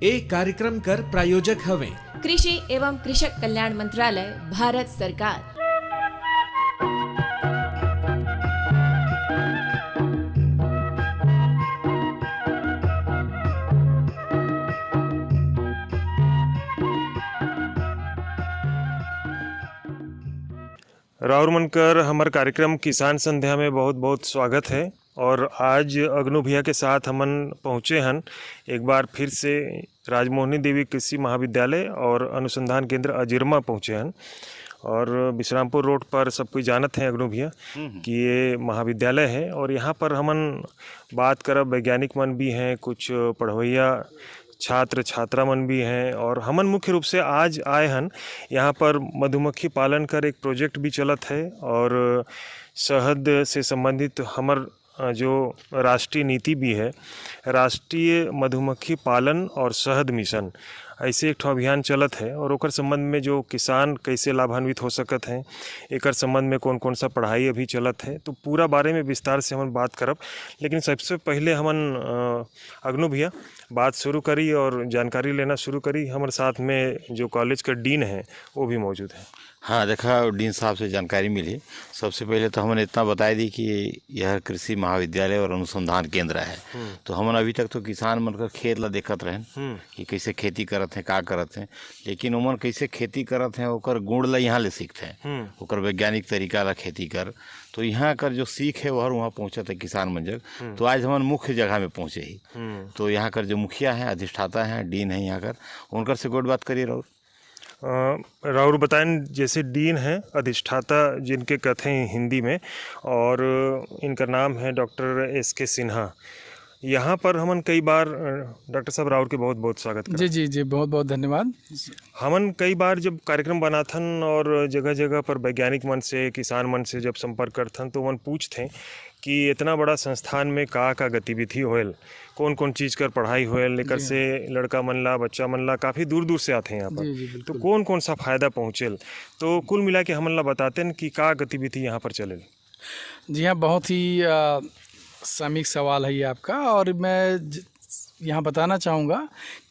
एक कार्यक्रम कर प्रायोजक हवे कृषि एवं कृषक कल्याण मंत्रालय, भारत सरकार। राउर मनकर हमारे कार्यक्रम किसान संध्या में बहुत बहुत स्वागत है। और आज अग्नू भैया के साथ हमन पहुँचे हन एक बार फिर से राजमोहिनी देवी कृषि महाविद्यालय और अनुसंधान केंद्र अजिरमा पहुँचे हन। और विश्रामपुर रोड पर सब कोई जानत हैं अग्नू भैया कि ये महाविद्यालय है। और यहाँ पर हमन बात करब वैज्ञानिक मन भी हैं, कुछ पढ़वैया छात्र छात्रा मन भी हैं। और हमन मुख्य रूप से आज आए हन यहाँ पर मधुमक्खी पालन कर एक प्रोजेक्ट भी चलत है और शहद से संबंधित हमर जो राष्ट्रीय नीति भी है, राष्ट्रीय मधुमक्खी पालन और शहद मिशन, ऐसे एक अभियान चलत है। और ओकर संबंध में जो किसान कैसे लाभान्वित हो सकत हैं, एकर संबंध में कौन कौन सा पढ़ाई अभी चलत है, तो पूरा बारे में विस्तार से हमन बात करब। लेकिन सबसे पहले हमन अग्नू भैया बात शुरू करी और जानकारी लेना शुरू करी। हमारे साथ में जो कॉलेज का डीन है वो भी मौजूद है। हाँ, देखा डीन साहब से जानकारी मिली। सबसे पहले तो हमने इतना बता दी कि यह कृषि महाविद्यालय और अनुसंधान केंद्र है। तो हमन अभी तक तो किसान मन का खेत ला देखत रहन कि कैसे खेती करत हैं, का करत हैं, लेकिन उमन कैसे खेती करत हैं ओकर गुण ला यहाँ ले सीखते हैं, ओकर वैज्ञानिक तरीका ला खेती कर। तो यहाँ कर जो सीख है वह वहाँ पहुँचत है किसान मन जग। तो आज हमन मुख्य जगह में पहुँचे ही। तो यहाँ कर जो मुखिया हैं, अधिष्ठाता हैं, डीन है यहाँ कर, उनकर से गोट बात करिए। राउर बताएं, जैसे डीन है अधिष्ठाता जिनके कहते हैं हिंदी में, और इनका नाम है डॉक्टर एस.के. सिन्हा। यहाँ पर हमन कई बार डॉक्टर साहब राउर के बहुत बहुत स्वागत करते। जी बहुत बहुत धन्यवाद। हमन कई बार जब कार्यक्रम बनाथन और जगह जगह पर वैज्ञानिक मन से, किसान मन से जब संपर्क करथन तो मन पूछते कि इतना बड़ा संस्थान में का गतिविधि होयल, कौन कौन चीज़ कर पढ़ाई होयल, लेकर से लड़का मन ला, बच्चा मन ला काफ़ी दूर दूर से आते हैं यहाँ पर। तो कौन कौन सा फ़ायदा पहुँचेल, तो कुल मिला के हमन ला बताते हैं कि का गतिविधि यहाँ पर चलेल। जी हाँ, बहुत ही सामयिक सवाल है ये आपका। और मैं यहाँ बताना चाहूँगा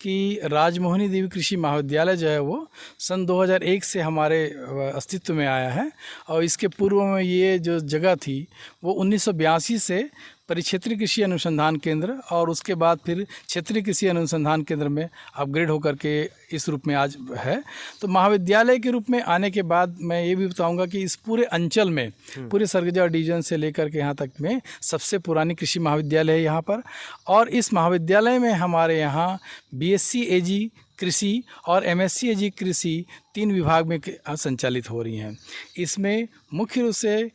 कि राजमोहिनी देवी कृषि महाविद्यालय जो है वो सन 2001 से हमारे अस्तित्व में आया है। और इसके पूर्व में ये जो जगह थी वो 1982 से परिक्षेत्रीय कृषि अनुसंधान केंद्र और उसके बाद फिर क्षेत्रीय कृषि अनुसंधान केंद्र में अपग्रेड होकर के इस रूप में आज है। तो महाविद्यालय के रूप में आने के बाद मैं ये भी बताऊंगा कि इस पूरे अंचल में, पूरे सरगुजा डिवीजन से लेकर के यहाँ तक में सबसे पुरानी कृषि महाविद्यालय है यहाँ पर। और इस महाविद्यालय में हमारे यहाँ BSc AG कृषि और MSc AG कृषि 3 विभाग में संचालित हो रही हैं। इसमें मुख्य रूप से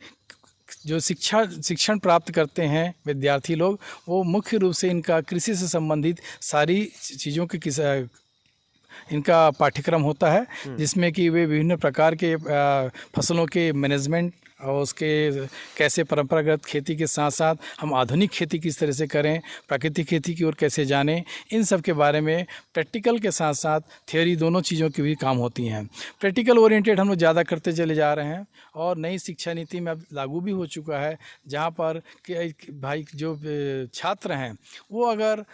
जो शिक्षण प्राप्त करते हैं विद्यार्थी लोग, वो मुख्य रूप से इनका कृषि से संबंधित सारी चीज़ों के इनका पाठ्यक्रम होता है, जिसमें कि वे विभिन्न प्रकार के फसलों के मैनेजमेंट और उसके कैसे परंपरागत खेती के साथ साथ हम आधुनिक खेती किस तरह से करें, प्राकृतिक खेती की ओर कैसे जानें, इन सब के बारे में प्रैक्टिकल के साथ साथ थ्योरी दोनों चीज़ों की भी काम होती हैं। प्रैक्टिकल ओरिएंटेड हम लोग ज़्यादा करते चले जा रहे हैं और नई शिक्षा नीति में अब लागू भी हो चुका है, जहाँ पर कि भाई जो छात्र हैं वो अगर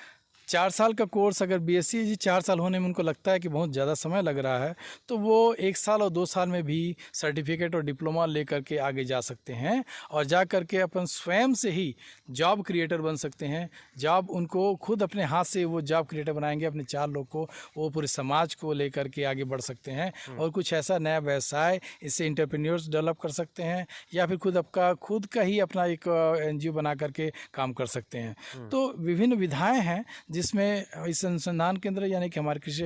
4 साल का कोर्स, अगर BSc AG 4 साल होने में उनको लगता है कि बहुत ज़्यादा समय लग रहा है, तो वो 1 साल और 2 साल में भी सर्टिफिकेट और डिप्लोमा लेकर के आगे जा सकते हैं और जा कर के अपन स्वयं से ही जॉब क्रिएटर बन सकते हैं। जॉब उनको खुद अपने हाथ से वो जॉब क्रिएटर बनाएंगे, अपने 4 लोग को, वो पूरे समाज को लेकर के आगे बढ़ सकते हैं और कुछ ऐसा नया व्यवसाय, इससे एंटरप्रेन्योर्स डेवलप कर सकते हैं या फिर खुद का ही अपना एक NGO बना करके काम कर सकते हैं। तो विभिन्न विधाएँ हैं जिसमें इस अनुसंधान केंद्र यानी कि हमारे कृषि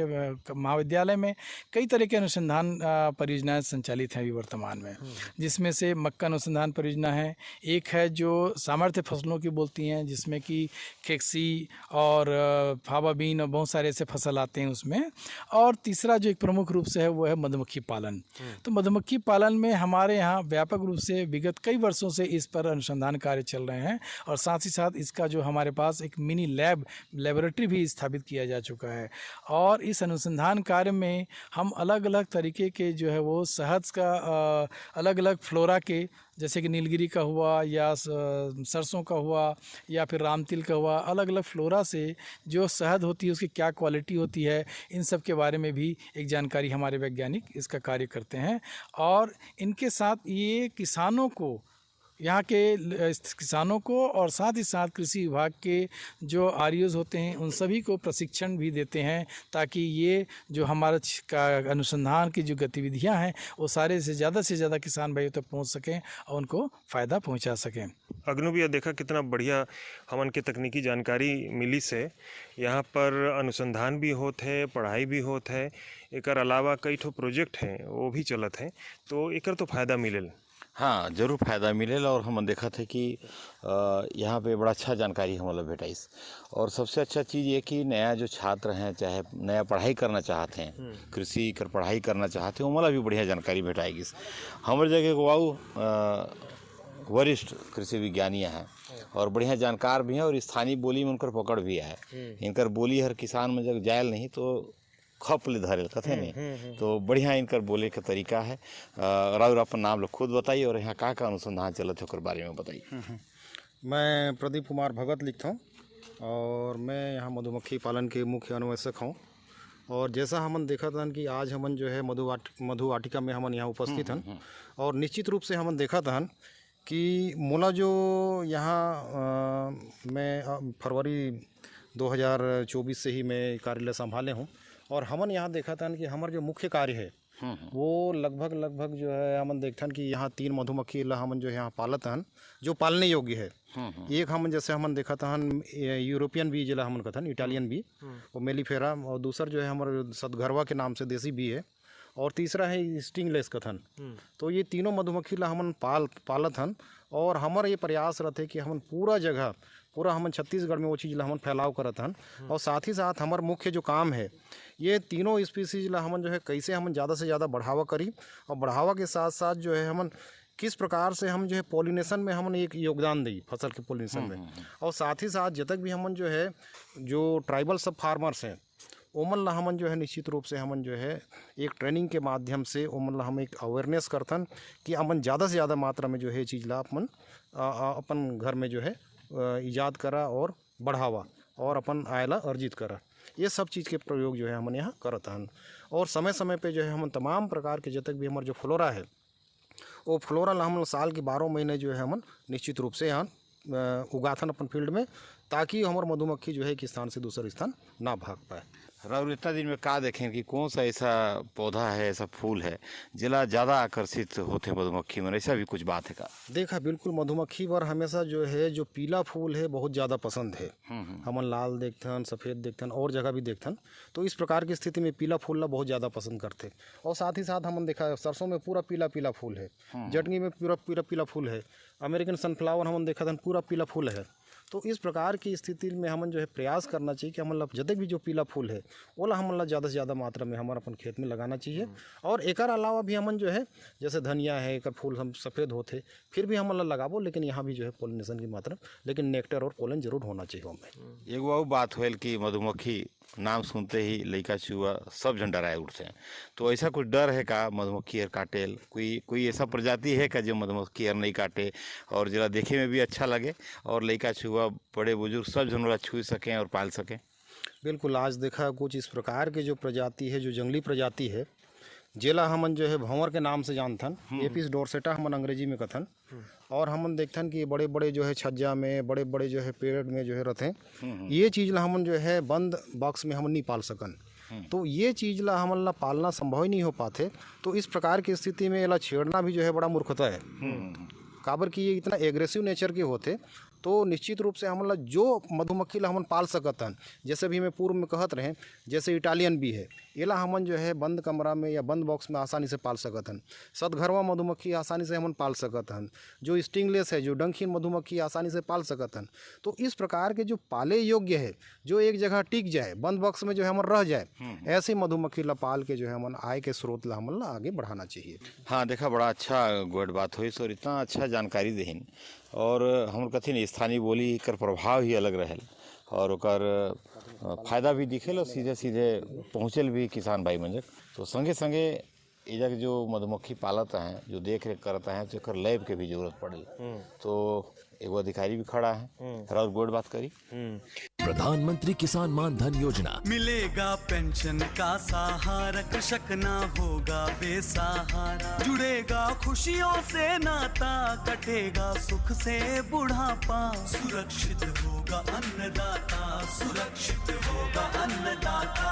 महाविद्यालय में कई तरह के अनुसंधान परियोजनाएं संचालित हैं अभी वर्तमान में, जिसमें से मक्का अनुसंधान परियोजना है, एक है जो सामर्थ्य फसलों की बोलती हैं जिसमें कि खेक्सी और फावा बीन और बहुत सारे ऐसे फसल आते हैं उसमें, और तीसरा जो एक प्रमुख रूप से है वो है मधुमक्खी पालन। तो मधुमक्खी पालन में हमारे यहाँ व्यापक रूप से विगत कई वर्षों से इस पर अनुसंधान कार्य चल रहे हैं और साथ ही साथ इसका जो हमारे पास एक मिनी लैबोरेटरी लेबोरेटरी भी स्थापित किया जा चुका है। और इस अनुसंधान कार्य में हम अलग अलग तरीके के जो है वो शहद का अलग अलग फ्लोरा के, जैसे कि नीलगिरी का हुआ या सरसों का हुआ या फिर रामतिल का हुआ, अलग अलग फ्लोरा से जो शहद होती है उसकी क्या क्वालिटी होती है, इन सब के बारे में भी एक जानकारी हमारे वैज्ञानिक इसका कार्य करते हैं। और इनके साथ ये किसानों को, यहाँ के किसानों को और साथ ही साथ कृषि विभाग के जो आरईओज होते हैं उन सभी को प्रशिक्षण भी देते हैं, ताकि ये जो हमारा का अनुसंधान की जो गतिविधियाँ हैं वो सारे से ज़्यादा किसान भाइयों तक पहुँच सकें और उनको फ़ायदा पहुँचा सकें। अग्नु भैया, देखा कितना बढ़िया हमन के तकनीकी जानकारी मिली से। यहाँ पर अनुसंधान भी होत है, पढ़ाई भी होत है, एकर अलावा कई ठो प्रोजेक्ट हैं वो भी चलत हैं, तो एकर तो फ़ायदा मिलेल। हाँ, जरूर फायदा मिलेला। और हम देखा थे कि यहाँ पे बड़ा अच्छा जानकारी हमला भेटाइस। और सबसे अच्छा चीज़ ये कि नया जो छात्र हैं, चाहे नया पढ़ाई करना चाहते हैं, कृषि कर पढ़ाई करना चाहते हैं, उमला भी बढ़िया जानकारी भेटाएगी। हमारे जगह गवाऊ वरिष्ठ कृषि विज्ञानियाँ हैं और बढ़िया जानकार भी हैं, और स्थानीय बोली में उनकर पकड़ भी है। इनकर बोली हर किसान में जब जायल नहीं तो खप ले धरेल कथे नहीं, तो बढ़िया इनकर बोले का तरीका है। राउर अपन नाम लोग खुद बताइए और यहाँ का अनुसंधान चलत है ओकर बारे में बताइए। मैं प्रदीप कुमार भगत लिखता हूँ और मैं यहाँ मधुमक्खी पालन के मुख्य अन्वेषक हूँ। और जैसा हमन देखा था कि आज हमन जो है मधु वाटिका में हमन यहाँ उपस्थित हैं, और निश्चित रूप से हमन देखा था कि मोला जो यहाँ मैं फरवरी 2024 से ही मैं कार्यालय संभाले हूँ, और हमन यहाँ देखा था कि हमारा जो मुख्य कार्य है वो लगभग जो है हमन देखते हैं कि यहाँ 3 मधुमक्खी ला हमन जो यहाँ पालत हन, जो पालने योग्य है। एक हमन जैसे हमन देखा था यूरोपियन बी जिला हमन कहते हैं, इटालियन बी, वो मेलीफेरा, और दूसर जो है हमारे सदघरवा के नाम से देसी बी है, और तीसरा है स्टिंगलेस कथन। तो ये तीनों मधुमक्खी ला हमन पालत हन। और हमारा ये प्रयास रहते कि हमन पूरा हमन छत्तीसगढ़ में वो चीज़ ला हमन फैलाव करत हन। और साथ ही साथ हमार मुख्य जो काम है, ये तीनों स्पीसीज ला हमन जो है कैसे हमन ज़्यादा से ज़्यादा बढ़ावा करी, और बढ़ावा के साथ साथ जो है हमन किस प्रकार से हम जो है पॉलिनेशन में हमन एक योगदान दी, फसल के पॉलिनेशन में। और साथ ही साथ जब तक भी हमन जो है जो ट्राइबल सब फार्मर्स हैं ओमन ला हमन जो है निश्चित रूप से हमन जो है एक ट्रेनिंग के माध्यम से ओमन ला हम एक अवेयरनेस करथन कि हमन ज़्यादा से ज़्यादा मात्रा में जो है चीज़ ला अपन घर में जो है ईजाद करा और बढ़ावा और अपन आय ला अर्जित करा। ये सब चीज़ के प्रयोग जो है हमन यहाँ करत हन। और समय समय पे जो है हमन तमाम प्रकार के जब तक भी हमारे जो फ्लोरा है वो फ्लोरा ला हम साल के 12 महीने जो है हमन निश्चित रूप से यहाँ उगाथन अपन फील्ड में, ताकि हमारे मधुमक्खी जो है एक स्थान से दूसरे स्थान ना भाग पाए। राउर इतना दिन में का देखें कि कौन सा ऐसा पौधा है, ऐसा फूल है जिला ज़्यादा आकर्षित होते मधुमक्खी में, ऐसा भी कुछ बात है का? देखा बिल्कुल, मधुमक्खी पर हमेशा जो है जो पीला फूल है बहुत ज़्यादा पसंद है। हमन लाल देखते हैं, सफ़ेद देखते हैं, और जगह भी देखते हैं। तो इस प्रकार की स्थिति में पीला फूल ला बहुत ज़्यादा पसंद करते। और साथ ही साथ हमन देखा सरसों में पूरा पीला फूल है, जटनी में पूरा पीला फूल है, अमेरिकन सनफ्लावर हमन देखा था पूरा पीला फूल है। तो इस प्रकार की स्थिति में हमन जो है प्रयास करना चाहिए कि हमन जब तक भी जो पीला फूल है वो हमन ज़्यादा से ज़्यादा मात्रा में हमारे अपन खेत में लगाना चाहिए। और एक अलावा भी हमन जो है जैसे धनिया है, एक फूल हम सफ़ेद होते फिर भी हमन लगाबो, लेकिन यहाँ भी जो है पोलिनेशन की मात्रा, लेकिन नेक्टर और पोलन जरूर होना चाहिए हमें। एगो और बात होल कि मधुमक्खी नाम सुनते ही लड़का चूहा सब जन डराए उठते हैं, तो ऐसा कुछ डर है का मधुमक्खी हर काटेल? कोई ऐसा प्रजाति है का जो मधुमक्खी हर नहीं काटे और जरा देखे में भी अच्छा लगे और लड़का चूहा बड़े बुजुर्ग सब जन छू सकें और पाल सकें? बिल्कुल, आज देखा कुछ इस प्रकार के जो प्रजाति है, जो जंगली प्रजाति है, जेला हमन जो है भंवर के नाम से जानथन, एपिस डोरसेटा हमन अंग्रेजी में कथन। और हमन देखथन कि बड़े बड़े जो है छज्जा में, बड़े बड़े जो है पेड़ में जो है रहते, ये चीज़ ला हमन जो है बंद बॉक्स में हमन नहीं पाल सकन। तो ये चीज़ ला हमन ला पालना संभव ही नहीं हो पाते। तो इस प्रकार की स्थिति में इला छेड़ना भी जो है बड़ा मूर्खता है, काबर कि ये इतना एग्रेसिव नेचर के होते। तो निश्चित रूप से हमन ला जो मधुमक्खी ला हमन पाल सकत हन, जैसे भी मैं पूर्व में कहत रहे, जैसे इटालियन बी है, एला हमन जो है बंद कमरा में या बंद बॉक्स में आसानी से पाल सकत हन। सदघरवा मधुमक्खी आसानी से हमन पाल सकत हन, जो स्टिंगलेस है, जो डंखीन मधुमक्खी आसानी से पाल सकत हन। तो इस प्रकार के जो पाले योग्य है, जो एक जगह टिक जाए, बंद बॉक्स में जो है हमन रह जाए, ऐसी मधुमक्खी ला पाल के जो है हमन आय के स्रोत ला हमन ला आगे बढ़ाना चाहिए। हाँ, देखा बड़ा अच्छा गुड बात हुई और इतना अच्छा जानकारी देहिन। और हम कथी नहीं, स्थानीय बोली कर प्रभाव ही अलग रहे और ओकर फायदा भी दिखेल और सीधे सीधे पहुँचल भी किसान भाई मन तक। तो संगे संगे एजा के जो मधुमक्खी पालत हैं, जो देख रेख करता है, तो एकर लैब के भी जरूरत पड़े। तो एगो अधिकारी भी खड़ा है, और गोड बात करी। प्रधानमंत्री किसान मान धन योजना, मिलेगा पेंशन का सहारा, कृषक ना होगा बेसहारा, जुड़ेगा खुशियों से नाता, कटेगा सुख से बुढ़ापा, सुरक्षित होगा अन्नदाता, सुरक्षित होगा अन्नदाता।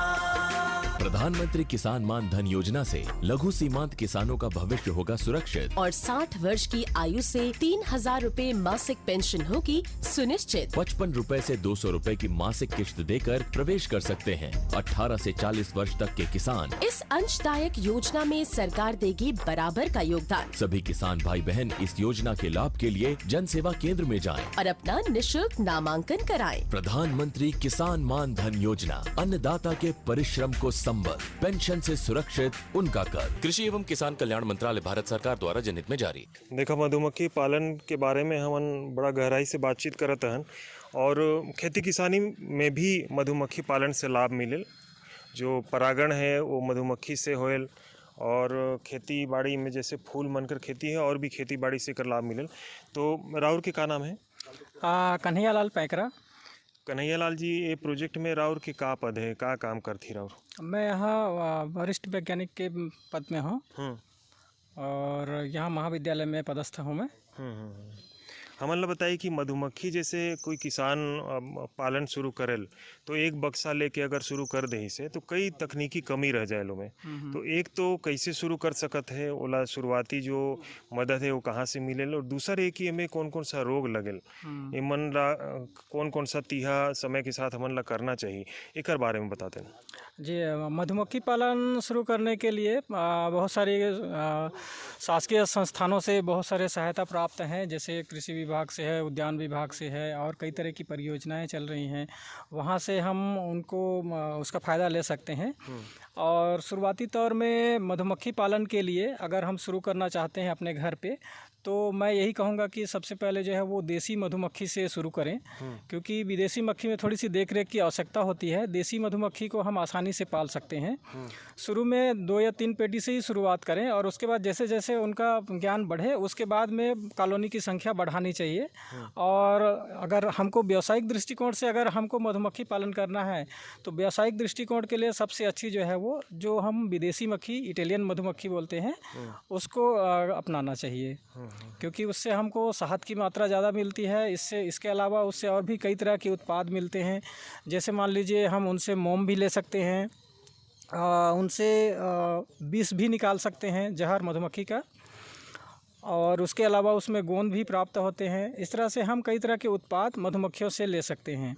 प्रधानमंत्री किसान मान धन योजना से लघु सीमांत किसानों का भविष्य होगा सुरक्षित और 60 वर्ष की आयु से 3,000 रूपए मासिक पेंशन होगी सुनिश्चित। 55 रूपए से 200 रूपए की मासिक किश्त देकर प्रवेश कर सकते हैं 18 से 40 वर्ष तक के किसान। इस अंशदायक योजना में सरकार देगी बराबर का योगदान। सभी किसान भाई बहन इस योजना के लाभ के लिए जन सेवा केंद्र में जाएं और अपना निशुल्क नामांकन कराएं। प्रधानमंत्री किसान मान धन योजना, अन्नदाता के परिश्रम को संबल, पेंशन से सुरक्षित उनका कर। कृषि एवं किसान कल्याण मंत्रालय, भारत सरकार द्वारा जनहित में जारी। देखा, मधुमक्खी पालन के बारे में हम बड़ा गहराई से बातचीत करत हन और खेती किसानी में भी मधुमक्खी पालन से लाभ मिले। जो परागण है वो मधुमक्खी से होल और खेती बाड़ी में जैसे फूल मनकर खेती है और भी खेती बाड़ी से कर लाभ मिले। तो राउर के का नाम है? कन्हैया लाल पैकरा। कन्हैया लाल जी, ये प्रोजेक्ट में राउर के का पद है, का काम करती राउर? मैं यहाँ वरिष्ठ वैज्ञानिक के पद में हूँ और यहाँ महाविद्यालय में पदस्थ हूँ मैं। हमन ला बताइए कि मधुमक्खी जैसे कोई किसान पालन शुरू करेल तो एक बक्सा लेके अगर शुरू कर दे से तो कई तकनीकी कमी रह जाए लो में। तो एक तो कैसे शुरू कर सकत है, ओला शुरुआती जो मदद है वो कहाँ से मिलेल, और दूसर एक कि हमें कौन कौन सा रोग लगेल, इमन ला कौन कौन सा तीहा समय के साथ हमन ला करना चाहिए, एक बारे में बताते हैं। जी, मधुमक्खी पालन शुरू करने के लिए बहुत सारी शासकीय संस्थानों से बहुत सारे सहायता प्राप्त हैं, जैसे कृषि विभाग से है, उद्यान विभाग से है और कई तरह की परियोजनाएं चल रही हैं। वहाँ से हम उनको उसका फ़ायदा ले सकते हैं। और शुरुआती तौर में मधुमक्खी पालन के लिए अगर हम शुरू करना चाहते हैं अपने घर पे, तो मैं यही कहूँगा कि सबसे पहले जो है वो देसी मधुमक्खी से शुरू करें, क्योंकि विदेशी मक्खी में थोड़ी सी देख रेख की आवश्यकता होती है। देसी मधुमक्खी को हम आसानी से पाल सकते हैं। शुरू में 2 या 3 पेटी से ही शुरुआत करें और उसके बाद जैसे जैसे उनका ज्ञान बढ़े उसके बाद में कॉलोनी की संख्या बढ़ानी चाहिए। और अगर हमको व्यावसायिक दृष्टिकोण से अगर हमको मधुमक्खी पालन करना है तो व्यावसायिक दृष्टिकोण के लिए सबसे अच्छी जो है वो जो हम विदेशी मक्खी, इटालियन मधुमक्खी बोलते हैं, उसको अपनाना चाहिए, क्योंकि उससे हमको शहद की मात्रा ज़्यादा मिलती है। इसके अलावा उससे और भी कई तरह के उत्पाद मिलते हैं। जैसे मान लीजिए हम उनसे मोम भी ले सकते हैं, उनसे विष भी निकाल सकते हैं, जहर मधुमक्खी का, और उसके अलावा उसमें गोंद भी प्राप्त होते हैं। इस तरह से हम कई तरह के उत्पाद मधुमक्खियों से ले सकते हैं।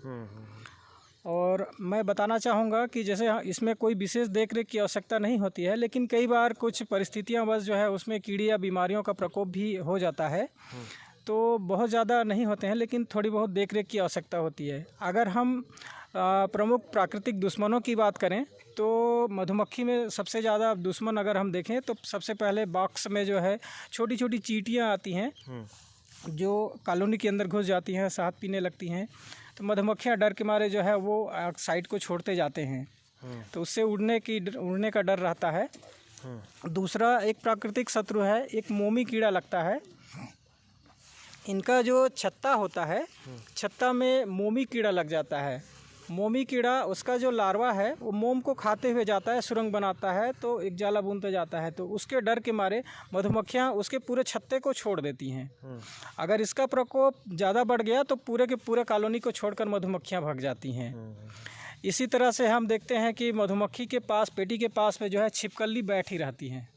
और मैं बताना चाहूँगा कि जैसे इसमें कोई विशेष देख रेख की आवश्यकता नहीं होती है, लेकिन कई बार कुछ परिस्थितियाँ बस जो है उसमें कीड़ी या बीमारियों का प्रकोप भी हो जाता है। तो बहुत ज़्यादा नहीं होते हैं, लेकिन थोड़ी बहुत देख रेख की आवश्यकता होती है। अगर हम प्रमुख प्राकृतिक दुश्मनों की बात करें तो मधुमक्खी में सबसे ज़्यादा दुश्मन अगर हम देखें तो सबसे पहले बॉक्स में जो है छोटी छोटी चींटियाँ आती हैं जो कॉलोनी के अंदर घुस जाती हैं, शहद पीने लगती हैं। तो मधुमक्खियाँ डर के मारे जो है वो साइड को छोड़ते जाते हैं, तो उससे उड़ने का डर रहता है। दूसरा एक प्राकृतिक शत्रु है, एक मोमी कीड़ा लगता है। इनका जो छत्ता होता है, छत्ता में मोमी कीड़ा लग जाता है। मोमी कीड़ा, उसका जो लार्वा है वो मोम को खाते हुए जाता है, सुरंग बनाता है, तो एक जाला बुनते जाता है। तो उसके डर के मारे मधुमक्खियाँ उसके पूरे छत्ते को छोड़ देती हैं। अगर इसका प्रकोप ज़्यादा बढ़ गया तो पूरे के पूरे कॉलोनी को छोड़कर मधुमक्खियाँ भाग जाती हैं। इसी तरह से हम देखते हैं कि मधुमक्खी के पास, पेटी के पास में जो है छिपकली बैठी रहती हैं।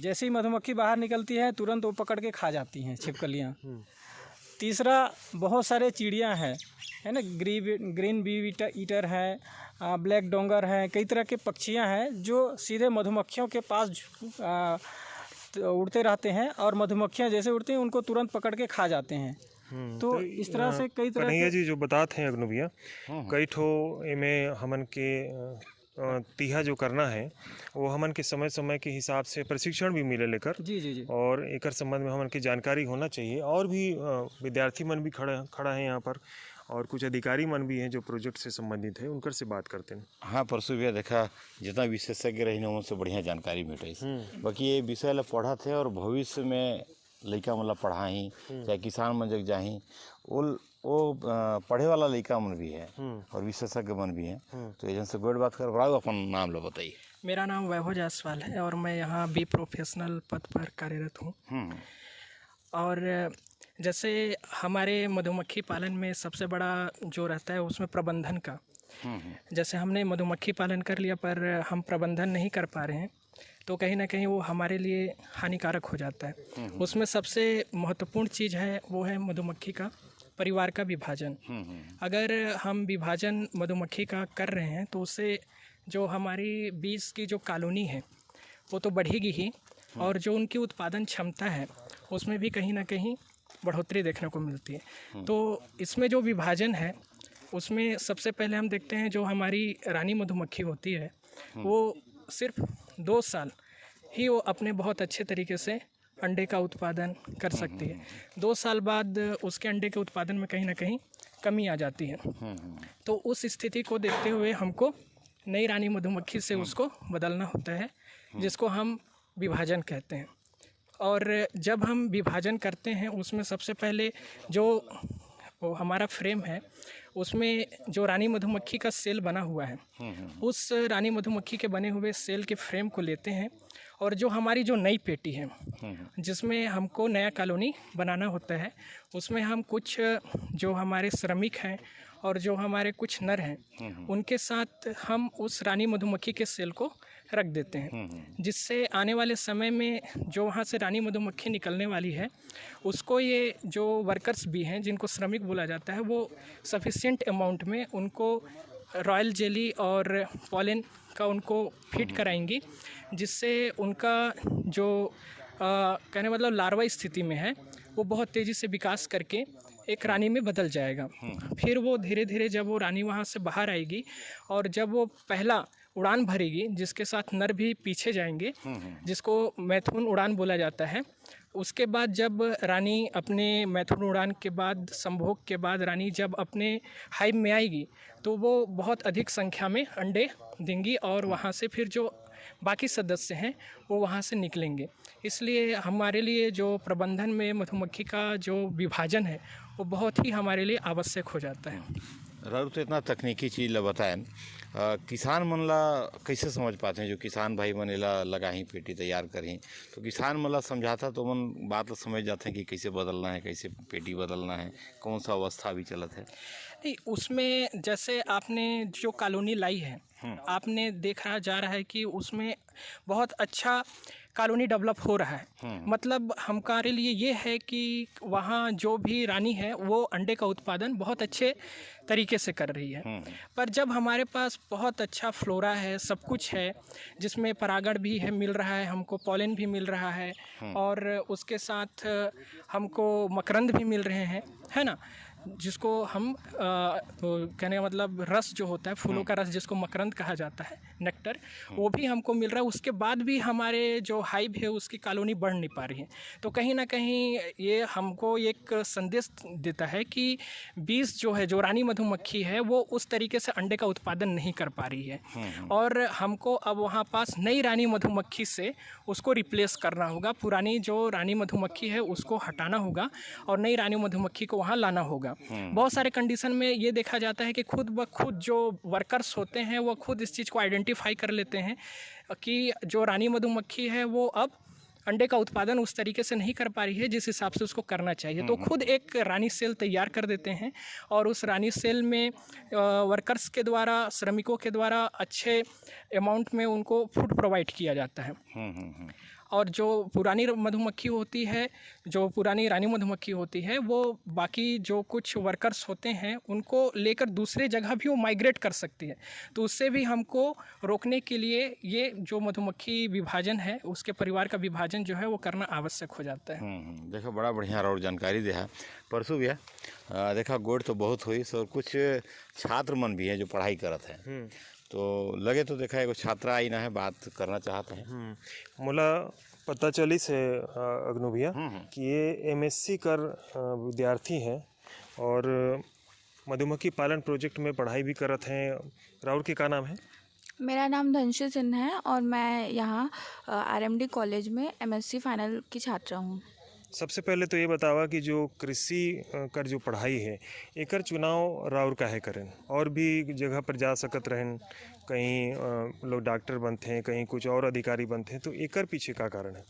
जैसे ही मधुमक्खी बाहर निकलती है तुरंत वो पकड़ के खा जाती हैं छिपकलियाँ। तीसरा, बहुत सारे चिड़ियाँ हैं, है ना, ग्रीन बी ईटर है, ब्लैक डोंगर हैं, कई तरह के पक्षियाँ हैं जो सीधे मधुमक्खियों के पास उड़ते रहते हैं और मधुमक्खियाँ जैसे उड़ती हैं उनको तुरंत पकड़ के खा जाते हैं। तो इस तरह से कई तरह कन्हैया जी जो बताते हैं अग्नु भैया, कई ठो इमें हमन के तीहा जो करना है वो हमन के समय समय के हिसाब से प्रशिक्षण भी मिले लेकर। जी। और एक संबंध में हमन की जानकारी होना चाहिए। और भी विद्यार्थी मन भी खड़ा है यहाँ पर, और कुछ अधिकारी मन भी हैं जो प्रोजेक्ट से संबंधित है, उनकर से बात करते हैं। हाँ परसों भी देखा जितना विशेषज्ञ रही उनसे बढ़िया जानकारी मिले। बाकी ये विषय ला पढ़ा थे और भविष्य में लड़का मतलब पढ़ाही चाहे किसान मन जग जाही वो पढ़े वाला लड़का मन भी है और विशेषज्ञ मन भी हैं। तो एजेंट से गोड बात कर बड़ा अपन नाम लो बताइए। मेरा नाम वैभव जायसवाल है और मैं यहाँ बी प्रोफेशनल पद पर कार्यरत हूँ। और जैसे हमारे मधुमक्खी पालन में सबसे बड़ा जो रहता है उसमें प्रबंधन का। जैसे हमने मधुमक्खी पालन कर लिया पर हम प्रबंधन नहीं कर पा रहे हैं तो कहीं ना कहीं वो हमारे लिए हानिकारक हो जाता है। उसमें सबसे महत्वपूर्ण चीज़ है वो है मधुमक्खी का परिवार का विभाजन। अगर हम विभाजन मधुमक्खी का कर रहे हैं तो उससे जो हमारी बीज की जो कॉलोनी है वो तो बढ़ेगी ही और जो उनकी उत्पादन क्षमता है उसमें भी कहीं ना कहीं बढ़ोतरी देखने को मिलती है। तो इसमें जो विभाजन है उसमें सबसे पहले हम देखते हैं जो हमारी रानी मधुमक्खी होती है वो सिर्फ 2 साल ही वो अपने बहुत अच्छे तरीके से अंडे का उत्पादन कर सकती है। 2 साल बाद उसके अंडे के उत्पादन में कहीं ना कहीं कमी आ जाती है। तो उस स्थिति को देखते हुए हमको नई रानी मधुमक्खी से उसको बदलना होता है जिसको हम विभाजन कहते हैं। और जब हम विभाजन करते हैं उसमें सबसे पहले जो वो हमारा फ्रेम है उसमें जो रानी मधुमक्खी का सेल बना हुआ है उस रानी मधुमक्खी के बने हुए सेल के फ्रेम को लेते हैं और जो हमारी जो नई पेटी है जिसमें हमको नया कॉलोनी बनाना होता है उसमें हम कुछ जो हमारे श्रमिक हैं और जो हमारे कुछ नर हैं उनके साथ हम उस रानी मधुमक्खी के सेल को रख देते हैं जिससे आने वाले समय में जो वहाँ से रानी मधुमक्खी निकलने वाली है उसको ये जो वर्कर्स भी हैं जिनको श्रमिक बोला जाता है वो सफिशिएंट अमाउंट में उनको रॉयल जेली और पॉलन का उनको फीड कराएंगी जिससे उनका जो कहने मतलब लार्वा स्थिति में है वो बहुत तेज़ी से विकास करके एक रानी में बदल जाएगा। फिर वो धीरे धीरे जब वो रानी वहाँ से बाहर आएगी और जब वो पहला उड़ान भरेगी जिसके साथ नर भी पीछे जाएंगे जिसको मैथुन उड़ान बोला जाता है। उसके बाद जब रानी अपने मैथुन उड़ान के बाद संभोग के बाद रानी जब अपने हाइव में आएगी तो वो बहुत अधिक संख्या में अंडे देंगी और वहाँ से फिर जो बाकी सदस्य हैं वो वहाँ से निकलेंगे। इसलिए हमारे लिए जो प्रबंधन में मधुमक्खी का जो विभाजन है वो बहुत ही हमारे लिए आवश्यक हो जाता है। रारू तो इतना तकनीकी चीज़ ला बताएं किसान मन ला कैसे समझ पाते हैं जो किसान भाई मन ला लगा ही पेटी तैयार करी तो किसान मन ला समझाता तो मन बात समझ जाते हैं कि कैसे बदलना है कैसे पेटी बदलना है कौन सा अवस्था भी चलत है। नहीं उसमें जैसे आपने जो कॉलोनी लाई है आपने देखा जा रहा है कि उसमें बहुत अच्छा कॉलोनी डेवलप हो रहा है। मतलब हमारे लिए ये है कि वहाँ जो भी रानी है वो अंडे का उत्पादन बहुत अच्छे तरीके से कर रही है। पर जब हमारे पास बहुत अच्छा फ्लोरा है सब कुछ है जिसमें परागण भी है मिल रहा है हमको पॉलन भी मिल रहा है और उसके साथ हमको मकरंद भी मिल रहे हैं है ना जिसको हम कहने का मतलब रस जो होता है फूलों का रस जिसको मकरंद कहा जाता है नेक्टर वो भी हमको मिल रहा है। उसके बाद भी हमारे जो हाइव है उसकी कॉलोनी बढ़ नहीं पा रही है। तो कहीं ना कहीं ये हमको एक संदेश देता है कि बीज जो है जो रानी मधुमक्खी है वो उस तरीके से अंडे का उत्पादन नहीं कर पा रही है और हमको अब वहाँ पास नई रानी मधुमक्खी से उसको रिप्लेस करना होगा। पुरानी जो रानी मधुमक्खी है उसको हटाना होगा और नई रानी मधुमक्खी को वहाँ लाना होगा। बहुत सारे कंडीशन में ये देखा जाता है कि खुद ब खुद जो वर्कर्स होते हैं वो खुद इस चीज़ को आइडेंटिफाई कर लेते हैं कि जो रानी मधुमक्खी है वो अब अंडे का उत्पादन उस तरीके से नहीं कर पा रही है जिस हिसाब से उसको करना चाहिए। तो खुद एक रानी सेल तैयार कर देते हैं और उस रानी सेल में वर्कर्स के द्वारा श्रमिकों के द्वारा अच्छे अमाउंट में उनको फूड प्रोवाइड किया जाता है। और जो पुरानी मधुमक्खी होती है जो पुरानी रानी मधुमक्खी होती है वो बाकी जो कुछ वर्कर्स होते हैं उनको लेकर दूसरे जगह भी वो माइग्रेट कर सकती है। तो उससे भी हमको रोकने के लिए ये जो मधुमक्खी विभाजन है उसके परिवार का विभाजन जो है वो करना आवश्यक हो जाता है। देखो बड़ा बढ़िया और जानकारी दिया परसों भैया देखा गोड़ तो बहुत हुई सर कुछ छात्र मन भी हैं जो पढ़ाई करत हैं तो लगे तो देखा एगो छात्रा आई ना है बात करना चाहते हैं। मोला पता चली से अग्नु भैया कि ये एमएससी कर विद्यार्थी हैं और मधुमक्खी पालन प्रोजेक्ट में पढ़ाई भी करत हैं। राउर के का नाम है? मेरा नाम धनश्री सिन्हा है और मैं यहाँ RMD कॉलेज में MSc फाइनल की छात्रा हूँ। सबसे पहले तो ये बतावा कि जो कृषि कर जो पढ़ाई है एकर चुनाव राउर काहे करें? और भी जगह पर जा सकत रहें, कहीं लोग डॉक्टर बनते हैं, कहीं कुछ और अधिकारी बनते हैं, तो एकर पीछे का कारण है?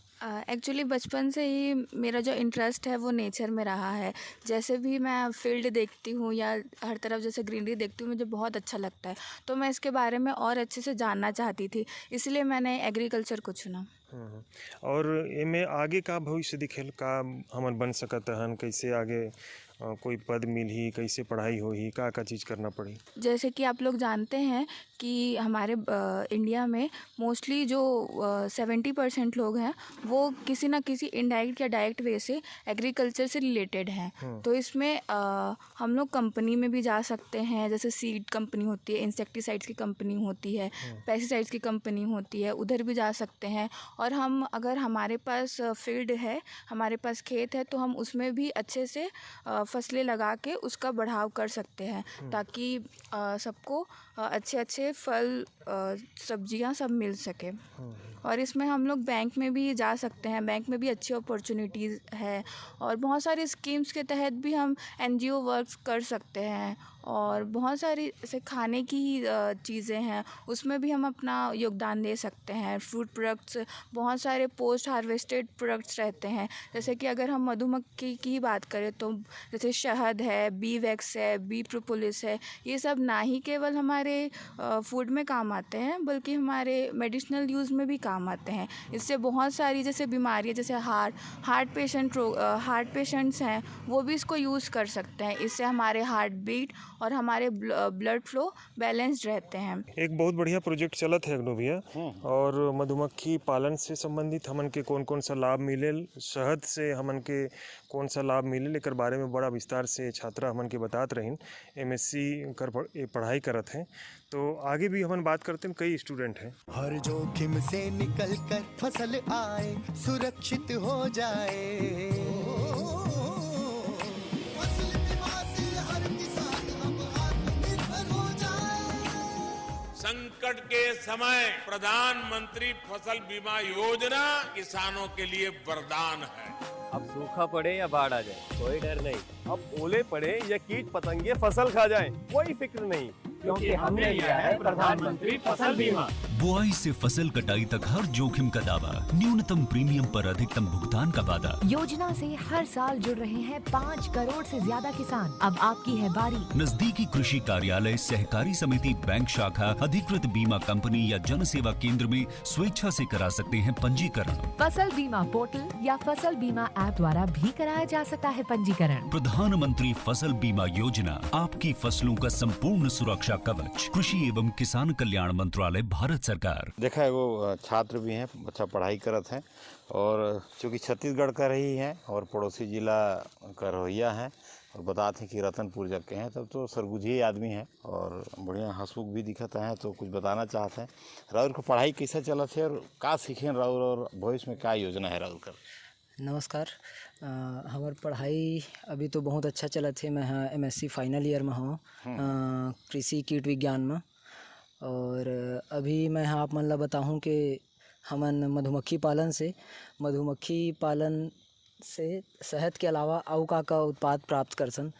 एक्चुअली बचपन से ही मेरा जो इंटरेस्ट है वो नेचर में रहा है। जैसे भी मैं फील्ड देखती हूँ या हर तरफ जैसे ग्रीनरी देखती हूँ मुझे बहुत अच्छा लगता है, तो मैं इसके बारे में और अच्छे से जानना चाहती थी, इसलिए मैंने एग्रीकल्चर को चुना। और इनमें आगे का भविष्य दिखेल का हमन बन सकत हन, कैसे आगे कोई पद मिलही, कैसे पढ़ाई होही, का चीज़ करना पड़ी? जैसे कि आप लोग जानते हैं कि हमारे इंडिया में मोस्टली जो 70% लोग हैं वो किसी ना किसी इनडायरेक्ट या डायरेक्ट वे से एग्रीकल्चर से रिलेटेड हैं। तो इसमें हम लोग कंपनी में भी जा सकते हैं, जैसे सीड कंपनी होती है, इंसेक्टिसाइड्स की कंपनी होती है, पेस्टिसाइड्स की कंपनी होती है, उधर भी जा सकते हैं। और हम अगर हमारे पास फील्ड है, हमारे पास खेत है, तो हम उसमें भी अच्छे से फसलें लगा के उसका बढ़ाव कर सकते हैं, ताकि सबको अच्छे अच्छे फल सब्जियां सब मिल सके। और इसमें हम लोग बैंक में भी जा सकते हैं, बैंक में भी अच्छी अपॉर्चुनिटीज़ है और बहुत सारी स्कीम्स के तहत भी हम NGO वर्क कर सकते हैं। और बहुत सारी ऐसे खाने की चीज़ें हैं उसमें भी हम अपना योगदान दे सकते हैं। फ्रूट प्रोडक्ट्स, बहुत सारे पोस्ट हार्वेस्टेड प्रोडक्ट्स रहते हैं, जैसे कि अगर हम मधुमक्खी की बात करें तो जैसे शहद है, बी वैक्स है, बी प्रोपोलिस है, ये सब ना ही केवल हमारे फूड में काम आते हैं बल्कि हमारे मेडिसिनल यूज़ में भी काम आते हैं। इससे बहुत सारी जैसे बीमारियाँ, जैसे हार्ट पेशेंट्स हैं वो भी इसको यूज़ कर सकते हैं। इससे हमारे हार्ट बीट और हमारे ब्लड फ्लो बैलेंस्ड रहते हैं। एक बहुत बढ़िया प्रोजेक्ट चलत है अग्नू भैया, और मधुमक्खी पालन से संबंधित हमन के कौन कौन सा लाभ मिलेल, शहद से हमन के कौन सा लाभ मिलेल, एकर बारे में बड़ा विस्तार से छात्रा हमन के बतात रहीन। MSc कर पढ़ाई करत हैं, तो आगे भी हमन बात करते हैं। कई स्टूडेंट हैं। हर जोखिम से निकल कर फसल आए, सुरक्षित हो जाए, संकट के समय प्रधानमंत्री फसल बीमा योजना किसानों के लिए वरदान है। अब सूखा पड़े या बाढ़ आ जाए कोई डर नहीं, अब ओले पड़े या कीट पतंगे फसल खा जाए कोई फिक्र नहीं, क्योंकि हमने लिया है प्रधानमंत्री फसल बीमा। बुआई से फसल कटाई तक हर जोखिम का दावा, न्यूनतम प्रीमियम पर अधिकतम भुगतान का वादा। योजना से हर साल जुड़ रहे हैं 5 करोड़ से ज्यादा किसान। अब आपकी है बारी। नजदीकी कृषि कार्यालय, सहकारी समिति, बैंक शाखा, अधिकृत बीमा कंपनी या जन सेवा केंद्र में स्वेच्छा से करा सकते हैं पंजीकरण। फसल बीमा पोर्टल या फसल बीमा ऐप द्वारा भी कराया जा सकता है पंजीकरण। प्रधानमंत्री फसल बीमा योजना, आपकी फसलों का संपूर्ण सुरक्षा कवच। कृषि एवं किसान कल्याण मंत्रालय, भारत सरकार। देखा है वो छात्र भी हैं, अच्छा पढ़ाई करत हैं, और चूँकि छत्तीसगढ़ का रही हैं और पड़ोसी जिला का रोहिया हैं, और बताते हैं कि रतनपुर जब के हैं, तब तो सरगुजिए आदमी हैं और बढ़िया हंसमुख भी दिखत हैं, तो कुछ बताना चाहते हैं। राउर को पढ़ाई कैसा चलत है और का सीखें राउर, और भविष्य में क्या योजना है राउर कर? नमस्कार, हमार पढ़ाई अभी तो बहुत अच्छा चलत है। मैं MSc फाइनल ईयर में हूँ कृषि कीट विज्ञान में। और अभी मैं आप मन ला बताऊँ कि हमन मधुमक्खी पालन से शहद के अलावा अउ का उत्पाद प्राप्त कर सन।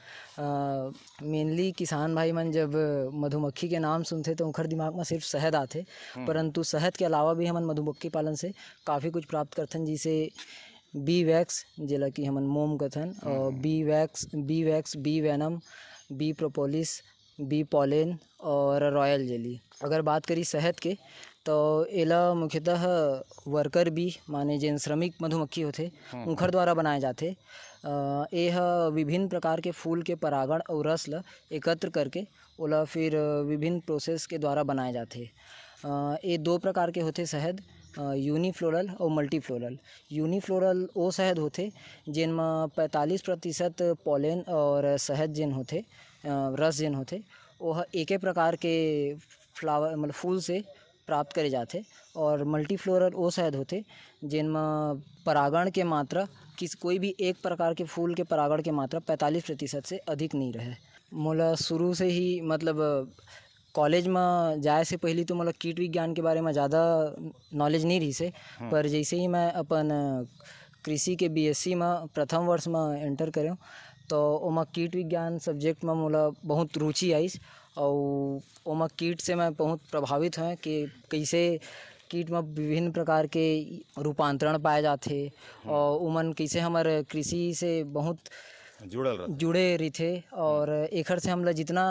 मेनली किसान भाई मन जब मधुमक्खी के नाम सुनते तो उनकर दिमाग में सिर्फ शहद आते, परंतु शहद के अलावा भी हमन मधुमक्खी पालन से काफ़ी कुछ प्राप्त करथन, जैसे बी वैक्स जेला कि हमन मोम कथन, और bee wax, bee venom, bee propolis, bee pollen और रॉयल जेली। अगर बात करी शहद के तो एला मुख्यतः वर्कर बी माने जेन श्रमिक मधुमक्खी होते उनकर द्वारा बनाए जाते। यह विभिन्न प्रकार के फूल के परागण और रस ला एकत्र करके ओला फिर विभिन्न प्रोसेस के द्वारा बनाए जाते। ये 2 प्रकार के होते शहद, यूनिफ्लोरल और मल्टीफ्लोरल। यूनिफ्लोरल वो शहद होते जिनमें 45% पॉलेन और शहद जिन होते, रस जिन होते वह एक प्रकार के फ्लावर मतलब फूल से प्राप्त करे जाते। और मल्टीफ्लोरल वो शहद होते जिनमें परागण के मात्रा कोई भी एक प्रकार के फूल के परागण के मात्रा 45% से अधिक नहीं रहे। मोला शुरू से ही मतलब कॉलेज में जाए से पहले तो मोला कीट विज्ञान के बारे में ज़्यादा नॉलेज नहीं रही से, पर जैसे ही मैं अपन कृषि के बीएससी में प्रथम वर्ष में एंटर करूँ तो ओमा कीट विज्ञान सब्जेक्ट में मोला बहुत रुचि आई और ओमा कीट से मैं बहुत प्रभावित हुए कि कैसे कीट में विभिन्न प्रकार के रूपांतरण पाए जाते और उमन कैसे हमारे कृषि से बहुत जुड़े रही थे और एखर से हमला जितना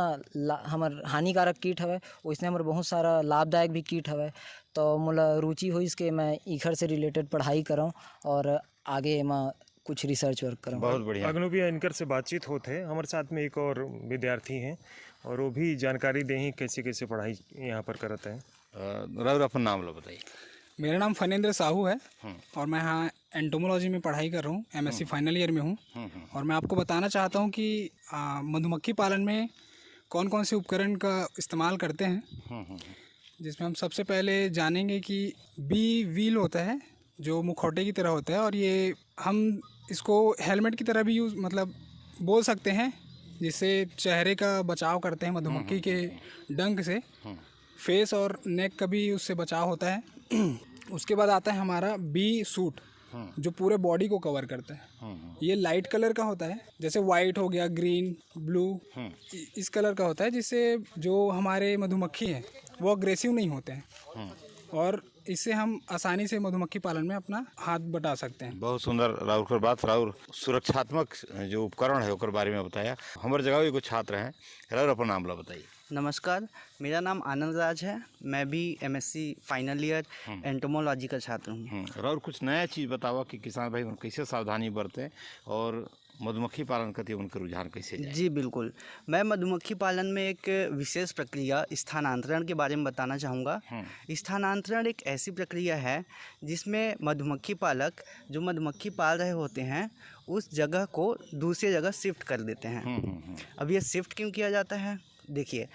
हमार हानिकारक कीट हवे वैसने हमारे बहुत सारा लाभदायक भी कीट हवे, तो मोला रुचि हुई इसके मैं इखर से रिलेटेड पढ़ाई करूँ और आगे में कुछ रिसर्च वर्क करूँ। बहुत बढ़िया। अगनु भी इनकर से बातचीत होते हैं, हमारे साथ में एक और विद्यार्थी हैं और वो भी जानकारी दें ही कैसे कैसे पढ़ाई यहाँ पर करते हैं। रउर अपन नाम लो बताइए। मेरा नाम फनेंद्र साहू है और मैं यहाँ एंटोमोलॉजी में पढ़ाई कर रहा हूँ, एमएससी फाइनल ईयर में हूँ। और मैं आपको बताना चाहता हूँ कि मधुमक्खी पालन में कौन कौन से उपकरण का इस्तेमाल करते हैं, जिसमें हम सबसे पहले जानेंगे कि बी व्हील होता है जो मुखौटे की तरह होता है और ये हम इसको हेलमेट की तरह भी यूज़ मतलब बोल सकते हैं, जिससे चेहरे का बचाव करते हैं मधुमक्खी के डंक से। फेस और नेक का भी उससे बचाव होता है। उसके बाद आता है हमारा बी सूट जो पूरे बॉडी को कवर करता है। ये लाइट कलर का होता है, जैसे वाइट हो गया, ग्रीन, ब्लू, इस कलर का होता है, जिससे जो हमारे मधुमक्खी हैं वो अग्रेसिव नहीं होते हैं और इससे हम आसानी से मधुमक्खी पालन में अपना हाथ बटा सकते हैं। बहुत सुंदर राउर कर बात। राउर सुरक्षात्मक जो उपकरण है उसके बारे में बताया। हमारे जगह भी कुछ छात्र हैं, राउर अपना नाम ला बताइए। नमस्कार, मेरा नाम आनंद राज है, मैं भी एमएससी फाइनल ईयर एंटोमोलॉजी का छात्र हूँ। और कुछ नया चीज़ बतावा कि किसान भाई कैसे सावधानी बरतें और मधुमक्खी पालन करते उनका रुझान कैसे जाए। जी बिल्कुल, मैं मधुमक्खी पालन में एक विशेष प्रक्रिया स्थानांतरण के बारे में बताना चाहूँगा। स्थानांतरण एक ऐसी प्रक्रिया है जिसमें मधुमक्खी पालक जो मधुमक्खी पाल रहे होते हैं उस जगह को दूसरी जगह शिफ्ट कर देते हैं। अब ये शिफ्ट क्यों किया जाता है? देखिए,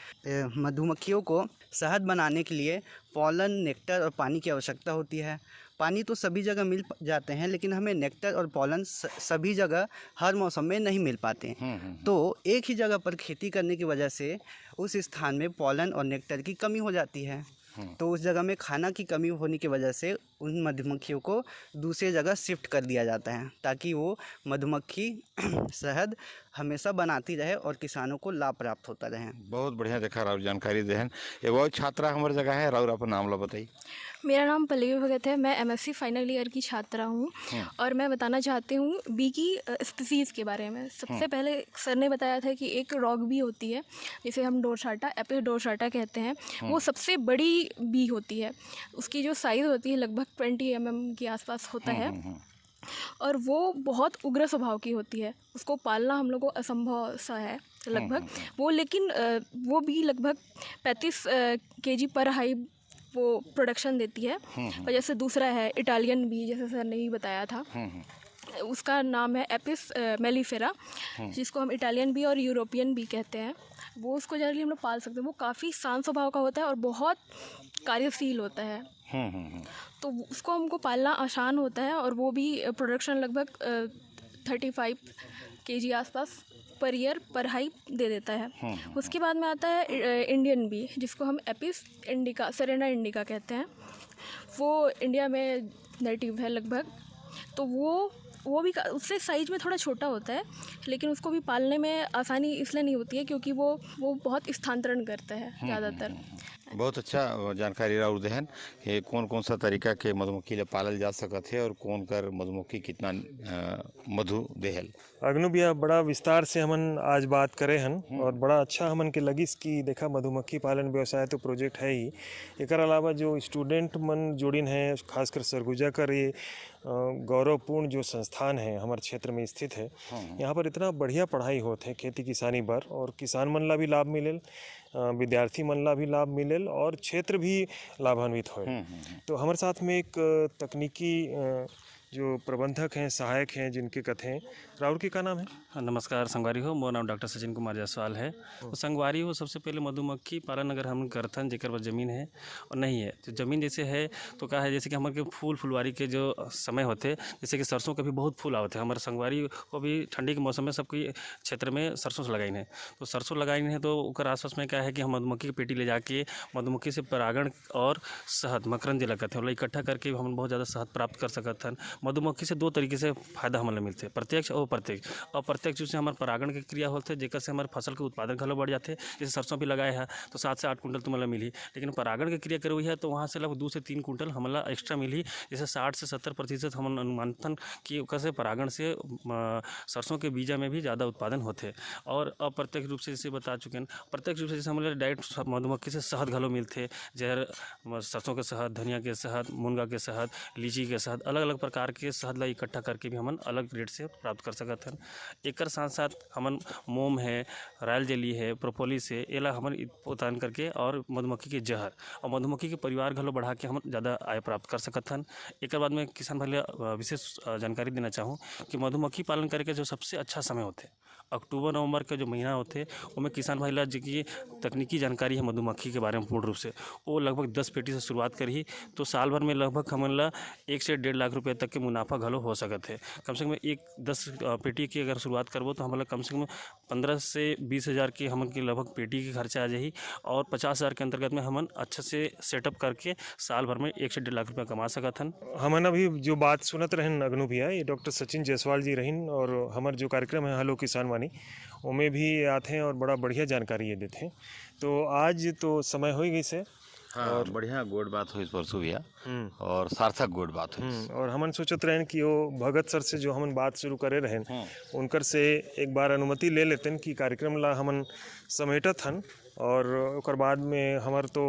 मधुमक्खियों को शहद बनाने के लिए पॉलन, नेक्टर और पानी की आवश्यकता होती है। पानी तो सभी जगह मिल जाते हैं, लेकिन हमें नेक्टर और पॉलन सभी जगह हर मौसम में नहीं मिल पाते। तो एक ही जगह पर खेती करने की वजह से उस स्थान में पॉलन और नेक्टर की कमी हो जाती है। तो उस जगह में खाना की कमी होने की वजह से उन मधुमक्खियों को दूसरी जगह शिफ्ट कर दिया जाता है, ताकि वो मधुमक्खी शहद हमेशा बनाती रहे और किसानों को लाभ प्राप्त होता रहे। बहुत बढ़िया देखा राउर जानकारी देहन। एगो और छात्रा हमारे जगह है, राउर अपन नाम ला बताइए। मेरा नाम पल्लवी भगत है, मैं एमएससी फाइनल ईयर की छात्रा हूँ और मैं बताना चाहती हूँ बी की स्पीसीज़ के बारे में। सबसे पहले सर ने बताया था कि एक रॉक बी होती है जिसे हम डोरसाटा, एपिस डोरसाटा कहते हैं। वो सबसे बड़ी बी होती है, उसकी जो साइज़ होती है लगभग 20 mm के आसपास होता है और वो बहुत उग्र स्वभाव की होती है। उसको पालना हम लोग को असंभव सा है लगभग वो, लेकिन वो भी लगभग 35 kg पर हाइव वो प्रोडक्शन देती है। और जैसे दूसरा है इटालियन बी, जैसे सर ने भी बताया था, उसका नाम है एपिस मेलिफेरा, जिसको हम इटालियन बी और यूरोपियन बी कहते हैं। वो उसको जनरली हम लोग पाल सकते हैं। वो काफ़ी शांत स्वभाव का होता है और बहुत कार्यशील होता है, तो उसको हमको पालना आसान होता है और वो भी प्रोडक्शन लगभग 35 kg आसपास पर ईयर पर हाई दे देता है। उसके बाद में आता है इंडियन बी, जिसको हम एपिस इंडिका, सेरेना इंडिका कहते हैं। वो इंडिया में नेटिव है लगभग, तो वो भी उससे साइज में थोड़ा छोटा होता है, लेकिन उसको भी पालने में आसानी इसलिए नहीं होती है क्योंकि वो बहुत स्थानांतरण करता है ज़्यादातर। बहुत अच्छा जानकारी राउर देहन कि कौन कौन सा तरीका के मधुमक्खी ले पालल जा सकत है और कौन कर मधुमक्खी कितना मधु देहल। अगनु भैया बड़ा विस्तार से हमन आज बात करे हन और बड़ा अच्छा हमन के लगिस कि देखा मधुमक्खी पालन व्यवसाय तो प्रोजेक्ट है ही, एक अलावा जो स्टूडेंट मन जुड़िन है, खासकर सरगुजा कर ये गौरवपूर्ण जो संस्थान है हमारे क्षेत्र में स्थित है, यहाँ पर इतना बढ़िया पढ़ाई होते है खेती किसानी पर, और किसान मन ला भी लाभ मिलेल, विद्यार्थी मन ला भी लाभ मिलेल और क्षेत्र भी लाभान्वित होए। तो हमारे साथ में एक तकनीकी जो प्रबंधक हैं, सहायक हैं, जिनके कथें। राहुल की क्या नाम है? नमस्कार संगवारी हो, मोर नाम डॉक्टर सचिन कुमार जायसवाल है। तो संगवारी हो सबसे पहले मधुमक्खी पालन अगर हम करथन जेकर पर ज़मीन है और नहीं है तो ज़मीन जैसे है तो क्या है, जैसे कि हमारे फूल फुलवारी के जो समय होते, जैसे कि सरसों के भी बहुत फूल आते हैं। हमारे संगवारी को भी ठंडी के मौसम में सबके क्षेत्र में सरसों लगाई है, तो सरसों लगाई है तो ओकर आसपास में क्या है कि हम मधुमक्खी की पेटी ले जाके मधुमक्खी से परागण और शहद मकरंद जे लगत है इकट्ठा करके हम बहुत ज़्यादा शहद प्राप्त कर सकत हन। मधुमक्खी से दो तरीके से फायदा हमें मिलते, प्रत्यक्ष और अप्रत्यक्ष। अप्रत्यक्ष रूप से हमारे परागण की क्रिया होते जेकर से हमारे फसल के उत्पादन घलो बढ़ जाते। जैसे सरसों भी लगाए है तो 7 से 8 कुंटल तुम्हें मिली, लेकिन परागण की क्रिया करी हुई है तो वहाँ से लगभग 2 से 3 कुंटल हमें एक्स्ट्रा मिली। जैसे 60 से 70% हम अनुमानतन कि कैसे परागण से सरसों के बीजा में भी ज़्यादा उत्पादन होते। और अप्रत्यक्ष रूप से जैसे बता चुके हैं, प्रत्यक्ष रूप से जैसे हमें डायरेक्ट मधुमक्खी से शहद घलो मिलते, जहर सरसों के शहद, धनिया के शहद, मुनगा के शहद, लीची के शहद, अलग अलग प्रकार के शहद ला इकट्ठा करके भी हम अलग रेट से प्राप्त कर सकते हैं। एक साथ साथ हमन मोम है, रॉयल जेली है, प्रोपोलिस है, एला हमन उत्पादन करके और मधुमक्खी के जहर और मधुमक्खी के परिवार घलो बढ़ा के हम ज़्यादा आय प्राप्त कर सकते हैं। एक बाद में किसान भाई विशेष जानकारी देना चाहूँ कि मधुमक्खी पालन करे के जो सबसे अच्छा समय होते अक्टूबर नवंबर के जो महीना होते उनमें किसान भाई ला जी तकनीकी जानकारी है मधुमक्खी के बारे में पूर्ण रूप से वो लगभग 10 पेटी से शुरुआत करी तो साल भर में लगभग हमन ला 1 से 1.5 लाख रुपये तक के मुनाफा घलो हो सकते हैं। कम से कम 10 पेटी की अगर शुरुआत करबो तो हमारा कम से कम 15 से 20 हज़ार की हमन की लगभग पेटी के खर्चा आ जाही और 50 हज़ार के अंतर्गत में हमन अच्छे से सेटअप करके साल भर में 1 से 1.5 लाख रुपये कमा सकत हन। हमन अभी जो बात सुनत रहन अगनू भैया, ये डॉक्टर सचिन जायसवाल जी रहिन और हमारे जो कार्यक्रम है हेलो किसान वानी उनमें भी आते हैं और बड़ा बढ़िया जानकारी ये देते हैं। तो आज तो समय हो गई से हाँ, और बढ़िया गोड बात हुई परसों भैया और सार्थक गोड बात हुई। और हमन सोचत रहें कि वो भगत सर से जो हमन बात शुरू करे रहें उनकर से एक बार अनुमति ले लेते कि कार्यक्रम ला हमन समेटत हन और ओकर बाद में हमार तो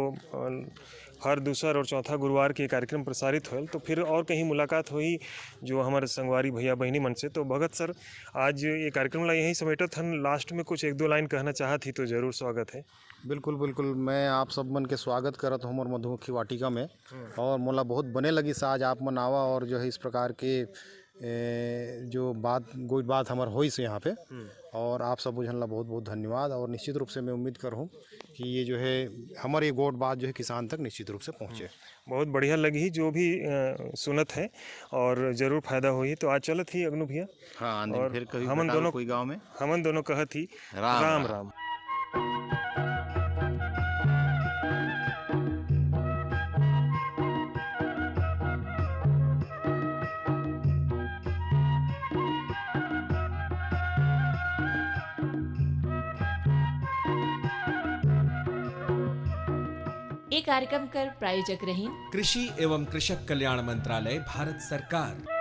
हर दूसरा और चौथा गुरुवार के कार्यक्रम प्रसारित होल तो फिर और कहीं मुलाकात हुई जो हमारे संगवारी भैया बहनी मन से। तो भगत सर आज ये कार्यक्रम ला यहीं समेटत हन, लास्ट में कुछ 1-2 लाइन कहना चाहत ही तो जरूर स्वागत है। बिल्कुल बिल्कुल, मैं आप सब मन के स्वागत करत हूँ और मधुमक्खी वाटिका में और मोला बहुत बने लगी से आज आप मन आवा और जो है इस प्रकार के जो बात हमार हुई से यहाँ पे और आप सब बुझन ला बहुत बहुत धन्यवाद। और निश्चित रूप से मैं उम्मीद करूँ कि ये जो है हमारी गोट बात जो है किसान तक निश्चित रूप से पहुँचे। बहुत बढ़िया लगी जो भी सुनत है और ज़रूर फायदा हुई। तो आज चलत ही अगनू भैया, हाँ, और फिर कभी हमन दोनों कोई गाँव में हमन दोनों कहत ही राम राम। ये कार्यक्रम कर प्रायोजक रही कृषि एवं कृषक कल्याण मंत्रालय भारत सरकार।